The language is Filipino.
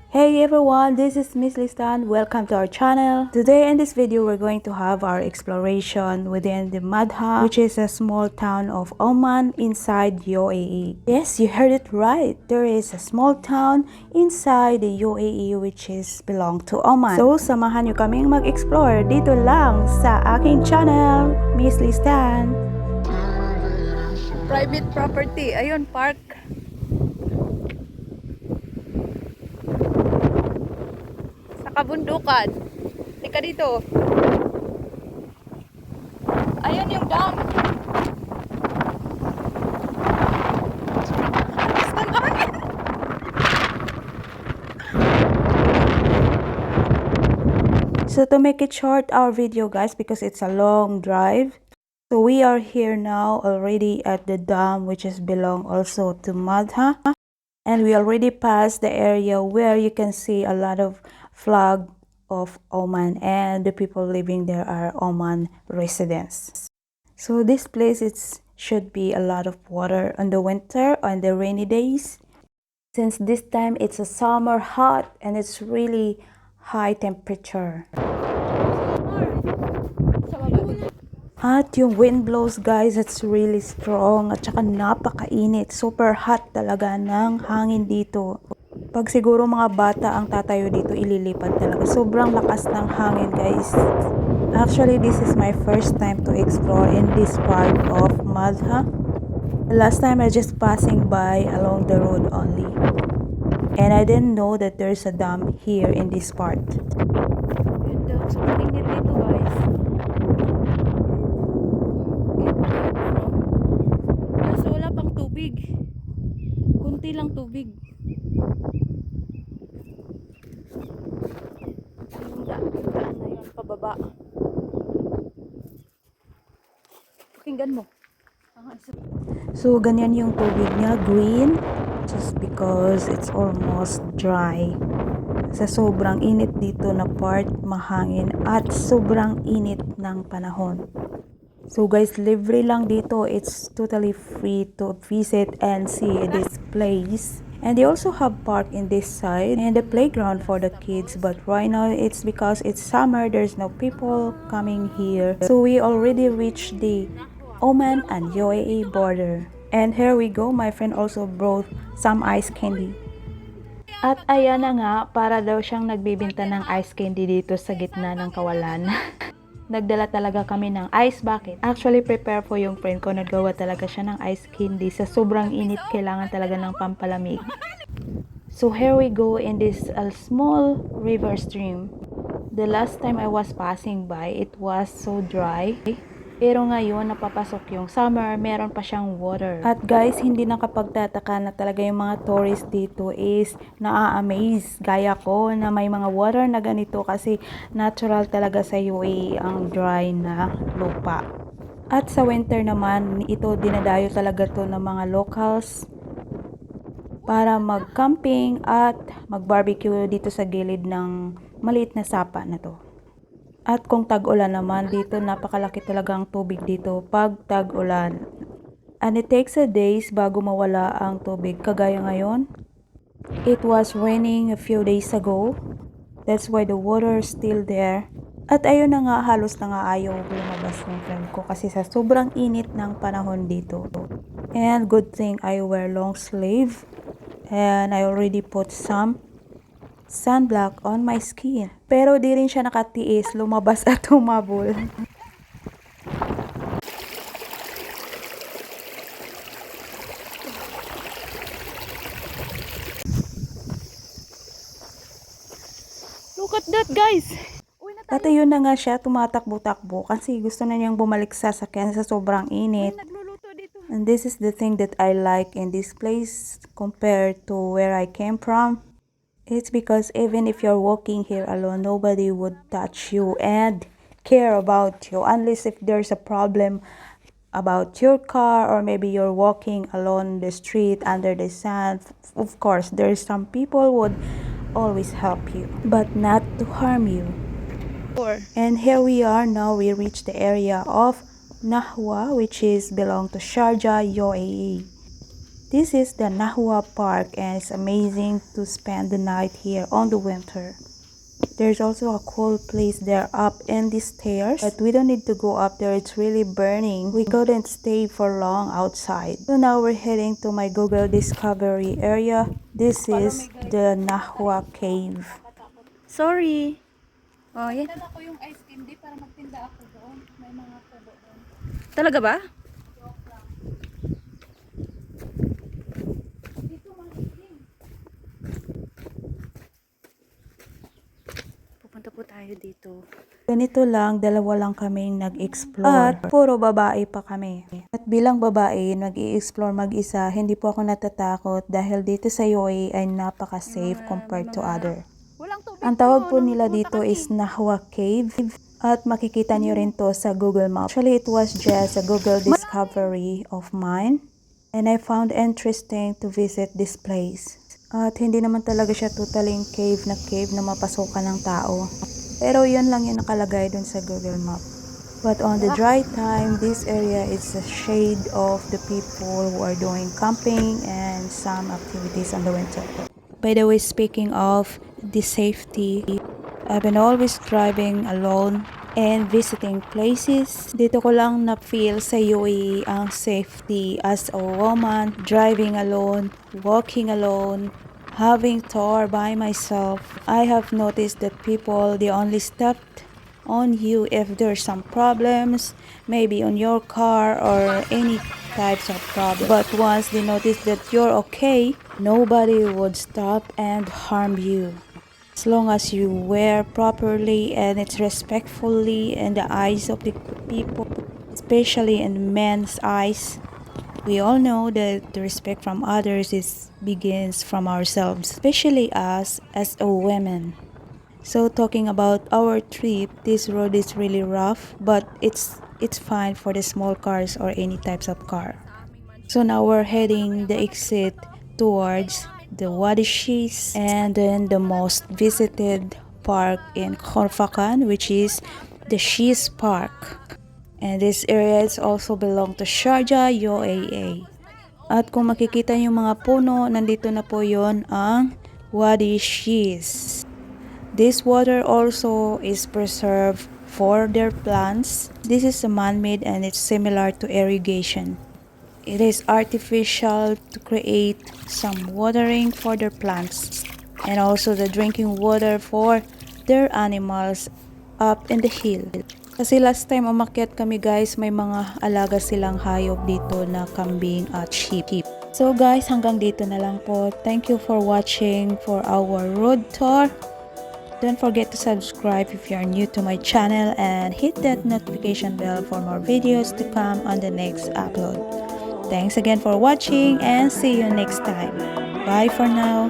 Hey everyone, this is Miss Listan. Welcome to our channel. Today in this video, we're going to have our exploration within the Madha, which is a small town of Oman inside UAE. Yes, you heard it right. There is a small town inside the UAE which is belong to Oman. So, samahan nyo kaming mag-explore dito lang sa aking channel, Miss Listan. Private property. Ayun, park. Kabundukan. Tika dito. Ayan yung dam. So to make it short our video guys, because it's a long drive. So we are here now already at the dam which is belong also to Madha. And we already passed the area where you can see a lot of flag of Oman, and the people living there are Oman residents. So this place should be a lot of water on the winter, on the rainy days. Since this time it's a summer hot and it's really high temperature. At yung wind blows guys, it's really strong at saka napakainit. Super hot talaga ng hangin dito. Pag siguro mga bata ang tatayo dito, ililipad talaga. Sobrang lakas ng hangin guys. Actually, this is my first time to explore in this part of Madha. Last time I just passing by along the road only. And I didn't know that there's a dam here in this part. Sobrang init dito guys. Kaso wala pang tubig. Kunti lang tubig. Daan na yun, pababa. Pakinggan mo. So, ganyan yung tubig niya, green. Just because it's almost dry. Sa sobrang init dito na part, mahangin at sobrang init ng panahon. So guys, libre lang dito. It's totally free to visit and see this place. And they also have park in this side and the playground for the kids. But right now, it's because it's summer, there's no people coming here. So we already reached the Oman and UAE border. And here we go, my friend also brought some ice candy. At ayan na nga, para daw siyang nagbibinta ng ice candy dito sa gitna ng kawalan. Nagdala talaga kami ng ice bucket. Actually, prepare po yung friend ko. Nagawa talaga siya ng ice candy. Sa sobrang init, kailangan talaga ng pampalamig. So here we go in this small river stream. The last time I was passing by, it was so dry. Pero ngayon, napapasok yung summer, meron pa siyang water. At guys, hindi nakapagtataka na talaga yung mga tourists dito is naa-amaze. Gaya ko na may mga water na ganito kasi natural talaga sa UAE ang dry na lupa. At sa winter naman, ito dinadayo talaga to ng mga locals para mag-camping at mag-barbecue dito sa gilid ng maliit na sapa na to. At kung tag-ulan naman, dito napakalaki talagang tubig dito pag tag-ulan. And it takes a days bago mawala ang tubig. Kagaya ngayon, it was raining a few days ago. That's why the water is still there. At ayun na nga, halos na nga ayaw lumabas ng friend ko kasi sa sobrang init ng panahon dito. And good thing I wear long sleeve. And I already put some sunblock on my skin. Pero di rin siya nakatiis, lumabas at humabol. Look at that guys! At ayun na nga siya, tumatakbo-takbo kasi gusto na niyang bumalik sa sakyan sa sobrang init. And this is the thing that I like in this place compared to where I came from. It's because even if you're walking here alone, nobody would touch you and care about you unless if there's a problem about your car, or maybe you're walking along the street under the sun. Of course, there's some people would always help you, but not to harm you. And here we are now. We reached the area of Nahwah, which is belong to Sharjah, UAE. This is the Nahwah Park and it's amazing to spend the night here on the winter. There's also a cool place there up in the stairs, but we don't need to go up there, it's really burning. We couldn't stay for long outside. So now we're heading to my Google Discovery area. This is the Nahwah Cave. Sorry. Oh, yeah. Dala ko yung ice candy para magtinda ako doon. May mga kubo doon. Talaga ba? Dito mahiling. Pupunta po tayo dito. Ganito lang, dalawa lang kaming nag-explore. At puro babae pa kami. At bilang babae, nag-i-explore mag-isa, hindi po ako natatakot dahil dito sa UAE ay napaka-safe compared to other. Walang tubig. Ang tawag po nila dito is Nahwah Cave. At makikita nyo rin to sa Google Maps. Actually, it was just a Google discovery of mine. And I found interesting to visit this place. At hindi naman talaga siya totaling cave na mapasukan ng tao. Pero yun lang yung nakalagay dun sa Google Map. But on the dry time, this area is a shade of the people who are doing camping and some activities on the winter. By the way, speaking of the safety, I've been always driving alone and visiting places. Dito ko lang na-feel sa UAE ang safety as a woman, driving alone, walking alone, having tour by myself. I have noticed that people, they only stepped on you if there's some problems, maybe on your car or any types of problem. But once they notice that you're okay, nobody would stop and harm you. As long as you wear properly and it's respectfully in the eyes of the people, especially in men's eyes. We all know that the respect from others begins from ourselves, especially us as a woman. So talking about our trip, this road is really rough, but it's fine for the small cars or any types of car. So now we're heading the exit towards the Wadi Shis and then the most visited park in Khorfakan, which is the Shis Park. And this area is also belong to Sharjah, UAE. At kung makikita yung mga puno, nandito na po yon ang Wadi Shis. This water also is preserved for their plants. This is a man-made and it's similar to irrigation. It is artificial to create some watering for their plants and also the drinking water for their animals up in the hill. Kasi last time umakyat kami guys, may mga alaga silang hayop dito na kambing at sheep. So guys, hanggang dito na lang po. Thank you for watching for our road tour. Don't forget to subscribe if you are new to my channel and hit that notification bell for more videos to come on the next upload. Thanks again for watching and see you next time. Bye for now.